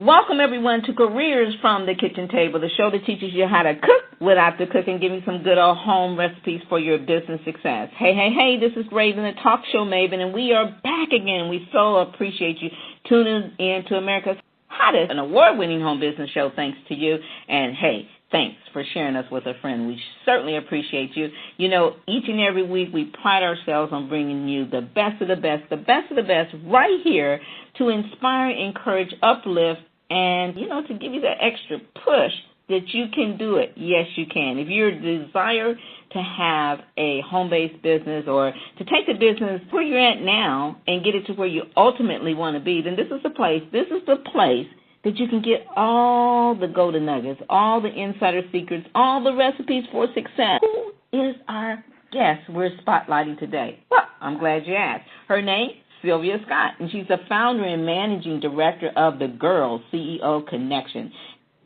Welcome, everyone, to Careers from the Kitchen Table, the show that teaches you how to cook without the cooking, giving some good old home recipes for your business success. Hey, this is Raven, the talk show maven, and we are back again. We so appreciate you tuning in to America's hottest and award-winning home business show, thanks to you. And, hey, thanks for sharing us with a friend. We certainly appreciate you. You know, each and every week we pride ourselves on bringing you the best of the best, right here to inspire, encourage, uplift, and, you know, to give you that extra push that you can do it. Yes, you can. If you desire to have a home-based business or to take the business where you're at now and get it to where you ultimately want to be, then this is the place. This is the place that you can get all the golden nuggets, all the insider secrets, all the recipes for success. Who is our guest we're spotlighting today? Well, I'm glad you asked. Her name, Sylvia Scott, and she's the founder and managing director of the Girls C.E.O. Connection.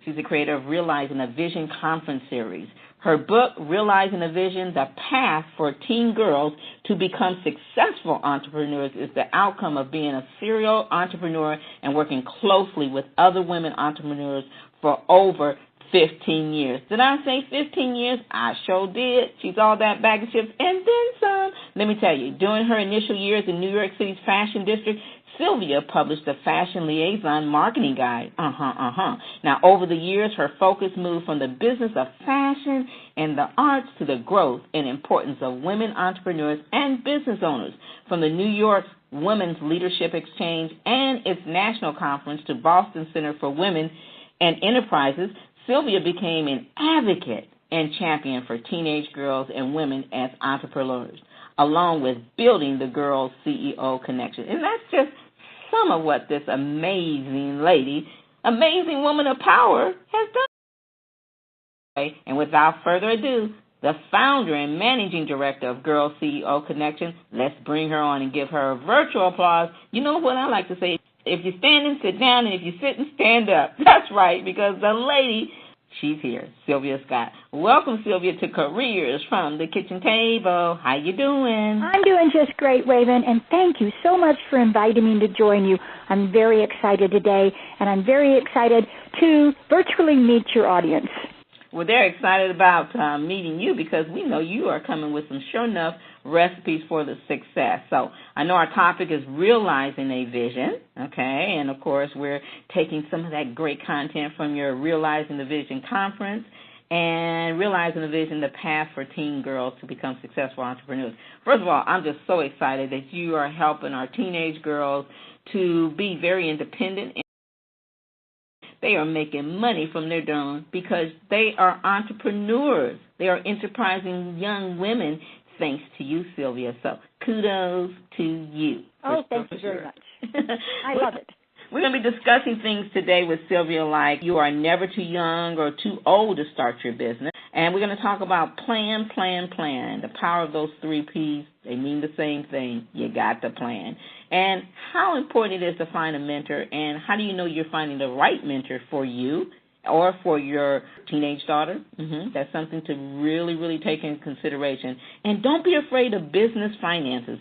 She's the creator of Realizing a Vision conference series. Her book, Realizing a Vision, The Path for Teen Girls to Become Successful Entrepreneurs, is the outcome of being a serial entrepreneur and working closely with other women entrepreneurs for over 15 years. Did I say 15 years? I sure did. She's all that bag of chips and then some. Let me tell you, during her initial years in New York City's fashion district, Sylvia published the Fashion Liaison Marketing Guide. Now, over the years, her focus moved from the business of fashion and the arts to the growth and importance of women entrepreneurs and business owners. From the New York Women's Leadership Exchange and its national conference to Boston Center for Women and Enterprises, Sylvia became an advocate and champion for teenage girls and women as entrepreneurs, along with building the Girls CEO Connection. And that's just some of what this amazing lady, amazing woman of power has done. And without further ado, the founder and managing director of Girls CEO Connection, let's bring her on and give her a virtual applause. You know what I like to say? If you're standing, sit down, and if you're sitting, stand up. That's right, because the lady, she's here, Sylvia Scott. Welcome, Sylvia, to Careers from the Kitchen Table. How you doing? I'm doing just great, Raven, and thank you so much for inviting me to join you. I'm very excited today, and I'm very excited to virtually meet your audience. Well, they're excited about meeting you because we know you are coming with some sure enough recipes for the success. So I know our topic is realizing a vision, okay? And, of course, we're taking some of that great content from your Realizing the Vision conference and Realizing the Vision, the path for teen girls to become successful entrepreneurs. First of all, I'm just so excited that you are helping our teenage girls to be very independent. They are making money from their own because they are entrepreneurs. They are enterprising young women, thanks to you, Sylvia. So kudos to you. Oh, thank you very much. I love it. We're going to be discussing things today with Sylvia like you are never too young or too old to start your business. And we're going to talk about plan. The power of those 3 Ps, they mean the same thing. You got to plan. And how important it is to find a mentor, and how do you know you're finding the right mentor for you or for your teenage daughter? That's something to really, really take into consideration. And don't be afraid of business finances.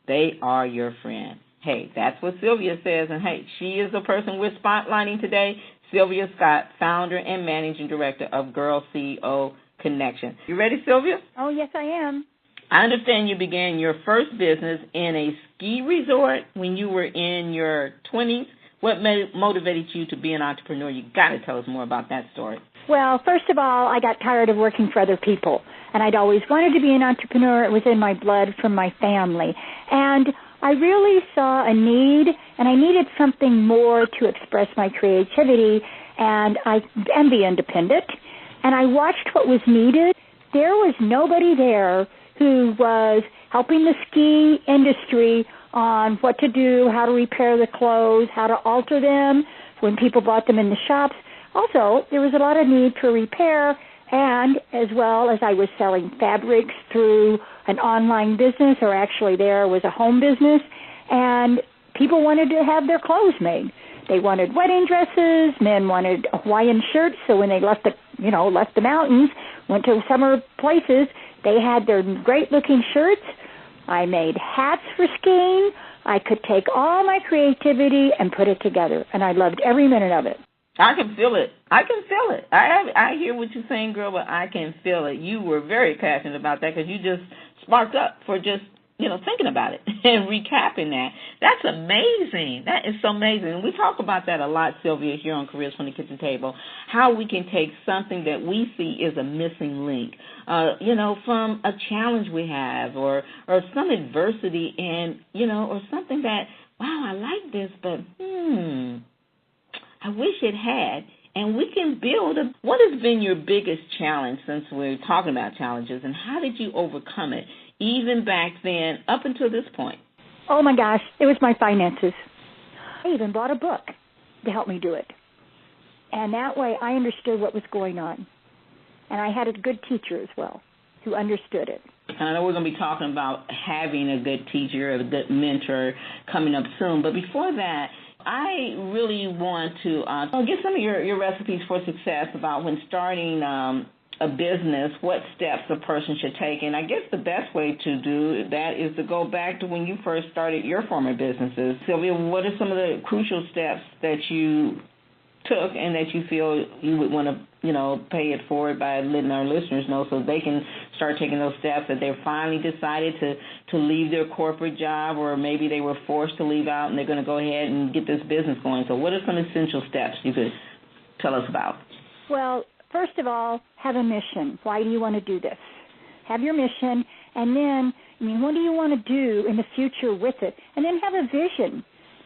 They are your friend. Hey, that's what Sylvia says. And, hey, she is the person we're spotlighting today, Sylvia Scott, founder and managing director of Girls CEO Connection. You ready, Sylvia? Oh, yes, I am. I understand you began your first business in a ski resort when you were in your 20s. What motivated you to be an entrepreneur? You got to tell us more about that story. Well, first of all, I got tired of working for other people, and I'd always wanted to be an entrepreneur. It was in my blood from my family. And I really saw a need, and I needed something more to express my creativity, and I am the independent. And I watched what was needed. There was nobody there who was helping the ski industry on what to do, how to repair the clothes, how to alter them when people bought them in the shops. Also, there was a lot of need for repair, and as well as I was selling fabrics through an online business, or actually there was a home business, and people wanted to have their clothes made. They wanted wedding dresses, men wanted Hawaiian shirts, so when they left the mountains, went to summer places, they had their great-looking shirts. I made hats for skiing. I could take all my creativity and put it together, and I loved every minute of it. I can feel it. I hear what you're saying, girl, but I can feel it. You were very passionate about that because you just sparked up for just, thinking about it and recapping that. That's amazing. That is so amazing. And we talk about that a lot, Sylvia, here on Careers from the Kitchen Table, how we can take something that we see is a missing link, from a challenge we have or some adversity and, or something that, wow, I like this, but, I wish it had, and we can build what has been your biggest challenge since we're talking about challenges, and how did you overcome it, even back then, up until this point? Oh, my gosh, it was my finances. I even bought a book to help me do it. And that way I understood what was going on. And I had a good teacher as well who understood it. I know we're going to be talking about having a good teacher, a good mentor coming up soon, but before that, I really want to get some of your recipes for success about when starting a business, what steps a person should take. And I guess the best way to do that is to go back to when you first started your former businesses. Sylvia, what are some of the crucial steps that you took and that you feel you would want to, pay it forward by letting our listeners know so they can start taking those steps, that they've finally decided to leave their corporate job, or maybe they were forced to leave out and they're going to go ahead and get this business going. So what are some essential steps you could tell us about? Well, first of all, have a mission. Why do you want to do this? Have your mission, and then, what do you want to do in the future with it? And then have a vision.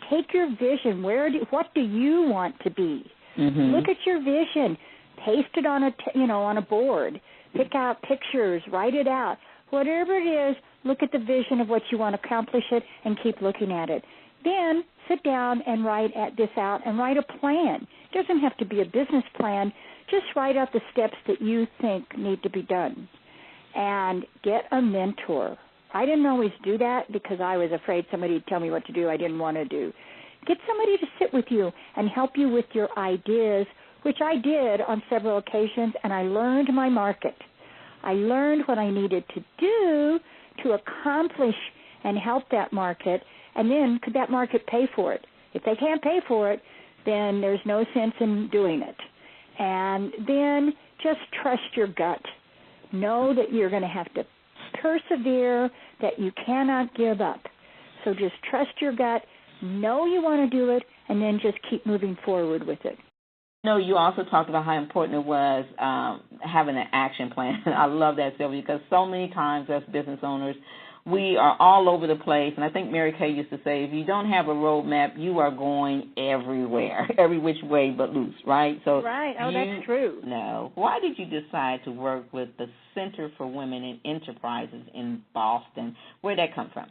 Take your vision. What do you want to be? Mm-hmm. Look at your vision. Paste it on on a board. Pick out pictures. Write it out. Whatever it is, look at the vision of what you want to accomplish it and keep looking at it. Then sit down and write this out and write a plan. It doesn't have to be a business plan. Just write out the steps that you think need to be done. And get a mentor. I didn't always do that because I was afraid somebody would tell me what to do I didn't want to do. Get somebody to sit with you and help you with your ideas, which I did on several occasions, and I learned my market. I learned what I needed to do to accomplish and help that market, and then could that market pay for it? If they can't pay for it, then there's no sense in doing it. And then just trust your gut. Know that you're going to have to persevere, that you cannot give up. So just trust your gut, know you want to do it, and then just keep moving forward with it. You also talked about how important it was having an action plan. I love that, Sylvia, because so many times as business owners, we are all over the place. And I think Mary Kay used to say, if you don't have a roadmap, you are going everywhere, every which way but loose, right? So right. Oh, that's true. No. Why did you decide to work with the Center for Women in Enterprises in Boston? Where'd that come from?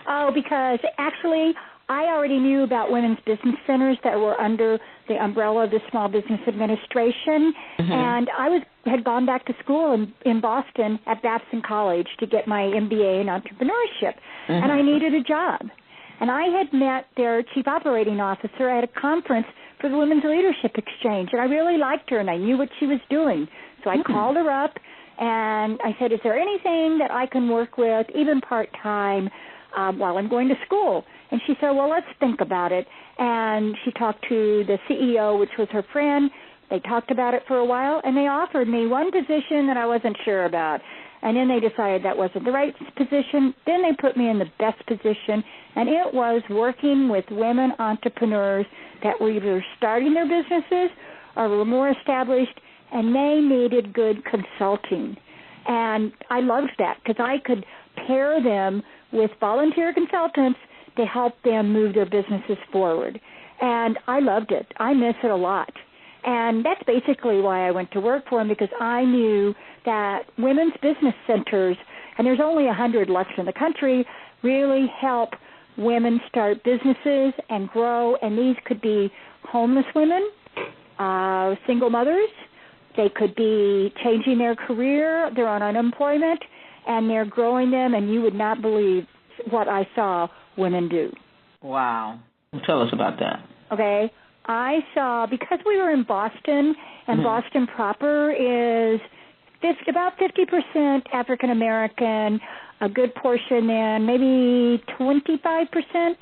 Oh, because actually I already knew about women's business centers that were under the umbrella of the Small Business Administration, mm-hmm. and I had gone back to school in Boston at Babson College to get my MBA in entrepreneurship, mm-hmm. and I needed a job. And I had met their chief operating officer at a conference for the Women's Leadership Exchange, and I really liked her, and I knew what she was doing. So I mm-hmm. called her up, and I said, is there anything that I can work with, even part-time, while I'm going to school? And she said, well, let's think about it. And she talked to the CEO, which was her friend. They talked about it for a while, and they offered me one position that I wasn't sure about. And then they decided that wasn't the right position. Then they put me in the best position, and it was working with women entrepreneurs that were either starting their businesses or were more established, and they needed good consulting. And I loved that because I could pair them with volunteer consultants to help them move their businesses forward. And I loved it. I miss it a lot. And that's basically why I went to work for them, because I knew that women's business centers, and there's only 100 left in the country, really help women start businesses and grow. And these could be homeless women, single mothers. They could be changing their career. They're on unemployment, and they're growing them, and you would not believe what I saw women do. Wow. Tell us about that. Okay. I saw, because we were in Boston, and mm-hmm. Boston proper is about 50% African-American, a good portion then, maybe 25%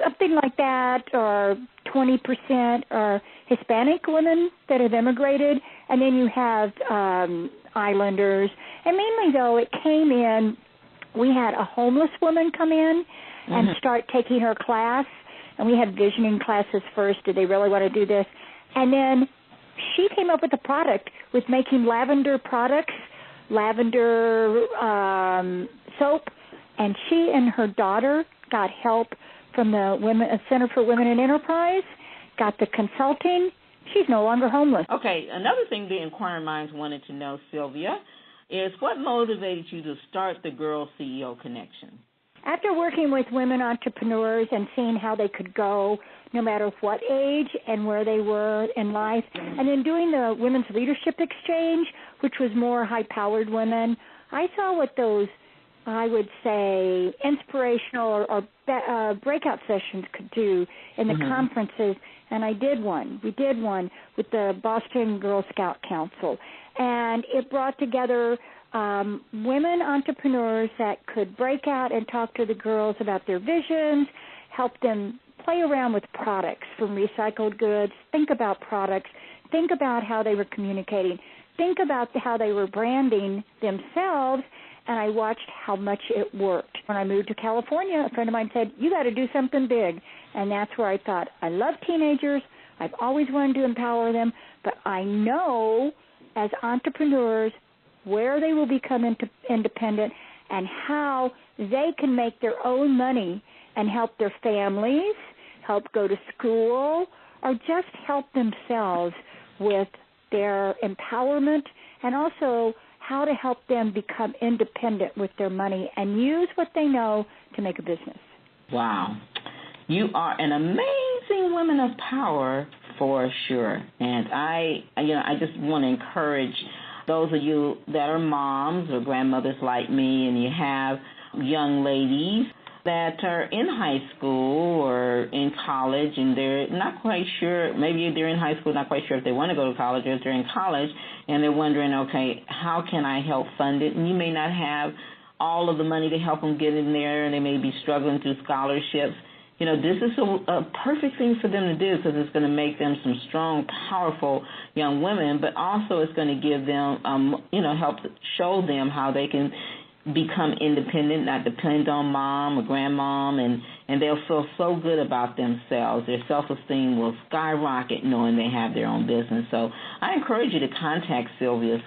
something like that, or 20% are Hispanic women that have immigrated, and then you have islanders. And mainly, though, it came in, we had a homeless woman come in and start taking her class, and we had visioning classes first. Did they really want to do this? And then she came up with a product with making lavender products, lavender soap, and she and her daughter got help from the Center for Women in Enterprise, got the consulting. She's no longer homeless. Okay, another thing the inquiring minds wanted to know, Sylvia, is what motivated you to start the Girls CEO Connection? After working with women entrepreneurs and seeing how they could go no matter what age and where they were in life, and then doing the Women's Leadership Exchange, which was more high-powered women, I saw what those, I would say, inspirational or breakout sessions could do in the conferences, and I did one. We did one with the Boston Girl Scout Council, and it brought together women entrepreneurs that could break out and talk to the girls about their visions, help them play around with products from recycled goods, think about products, think about how they were communicating, think about how they were branding themselves, and I watched how much it worked. When I moved to California, a friend of mine said, you got to do something big, and that's where I thought, I love teenagers, I've always wanted to empower them, but I know as entrepreneurs where they will become independent and how they can make their own money and help their families, help go to school, or just help themselves with their empowerment, and also how to help them become independent with their money and use what they know to make a business. Wow. You are an amazing woman of power for sure. And I just want to encourage those of you that are moms or grandmothers like me, and you have young ladies that are in high school or in college, and they're not quite sure, maybe they're in high school, not quite sure if they want to go to college, or if they're in college, and they're wondering, okay, how can I help fund it? And you may not have all of the money to help them get in there, and they may be struggling through scholarships. You know, this is a perfect thing for them to do, because it's going to make them some strong, powerful young women, but also it's going to give them, help show them how they can become independent, not depend on mom or grandmom, and they'll feel so good about themselves. Their self-esteem will skyrocket knowing they have their own business. So I encourage you to contact Sylvia.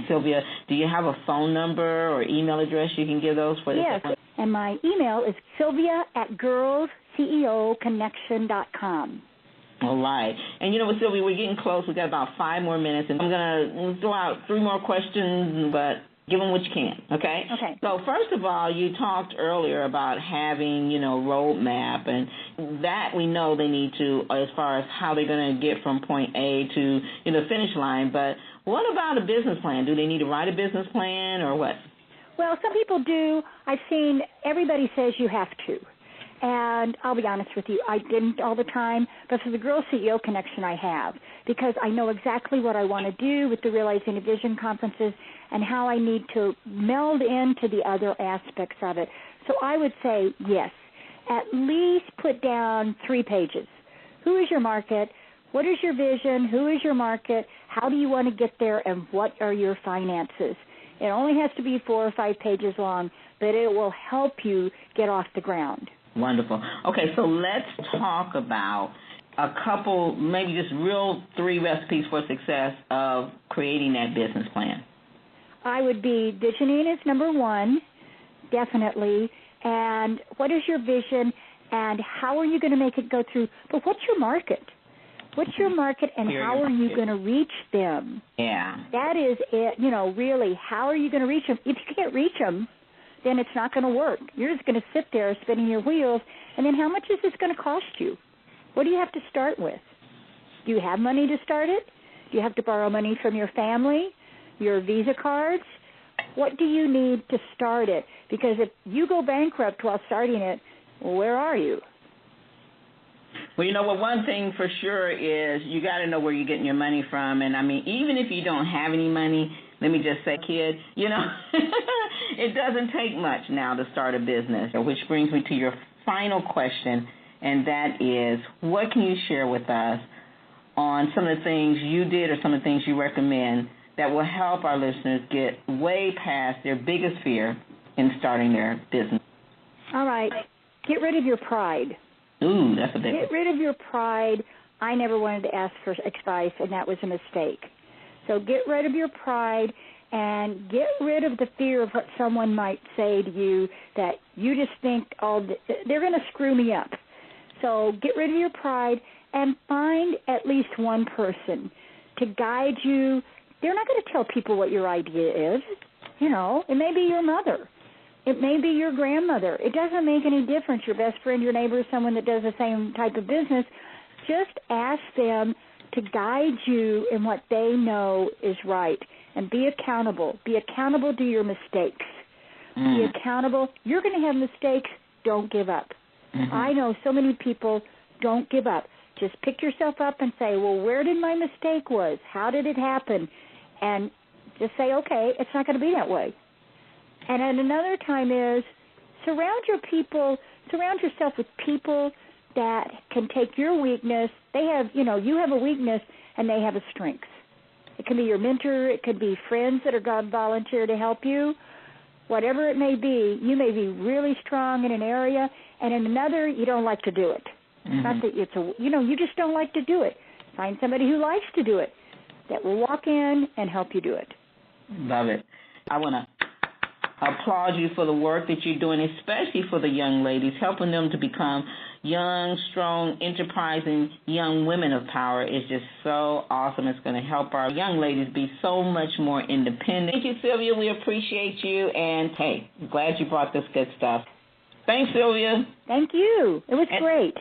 Sylvia, do you have a phone number or email address you can give those for this? Yes, and my email is sylvia@girlsceoconnection.com. All right. And you know what, Sylvia, we're getting close. We've got about 5 more minutes, and I'm going to throw out 3 more questions, but give them what you can, okay? Okay. So first of all, you talked earlier about having, roadmap, and that we know they need to, as far as how they're going to get from point A to, finish line. But what about a business plan? Do they need to write a business plan or what? Well, some people do. I've seen everybody says you have to. And I'll be honest with you, I didn't all the time, but for the Girl CEO Connection I have, because I know exactly what I want to do with the Realizing a Vision conferences and how I need to meld into the other aspects of it. So I would say, yes, at least put down 3 pages. Who is your market? What is your vision? Who is your market? How do you want to get there? And what are your finances? It only has to be 4 or 5 pages long, but it will help you get off the ground. Wonderful. Okay, so let's talk about a couple, maybe just real 3 recipes for success of creating that business plan. I would be visioning is number 1, definitely. And what is your vision, and how are you going to make it go through? But what's your market? What's your market, and how are you going to reach them? Yeah. That is it, really, how are you going to reach them? If you can't reach them, then it's not going to work. You're just going to sit there spinning your wheels, and then how much is this going to cost you? What do you have to start with? Do you have money to start it? Do you have to borrow money from your family, your Visa cards? What do you need to start it? Because if you go bankrupt while starting it, well, where are you? Well, one thing for sure is you got to know where you're getting your money from. And, even if you don't have any money, let me just say, kid, it doesn't take much now to start a business, which brings me to your final question, and that is, what can you share with us on some of the things you did or some of the things you recommend that will help our listeners get way past their biggest fear in starting their business? All right. Get rid of your pride. Ooh, that's a big one. Get rid of your pride. I never wanted to ask for advice, and that was a mistake. So get rid of your pride and get rid of the fear of what someone might say to you, that you just think, oh, they're going to screw me up. So get rid of your pride and find at least one person to guide you. They're not going to tell people what your idea is. You know, it may be your mother. It may be your grandmother. It doesn't make any difference. Your best friend, your neighbor, someone that does the same type of business. Just ask them to guide you in what they know is right. And be accountable. Be accountable to your mistakes. Be accountable. You're going to have mistakes. Don't give up. I know so many people don't give up. Just pick yourself up and say, well, where did my mistake was? How did it happen? And just say, okay, it's not going to be that way. And then another time is surround yourself with people that can take your weakness. They have, you have a weakness and they have a strength. It can be your mentor. It could be friends that are going to volunteer to help you. Whatever it may be, you may be really strong in an area, and in another, you don't like to do it. Not that you just don't like to do it. Find somebody who likes to do it that will walk in and help you do it. Love it. I want to applaud you for the work that you're doing, especially for the young ladies, helping them to become young, strong, enterprising young women of power is just so awesome. It's going to help our young ladies be so much more independent. Thank you, Sylvia. We appreciate you. And, hey, I'm glad you brought this good stuff. Thanks, Sylvia. Thank you. It was great.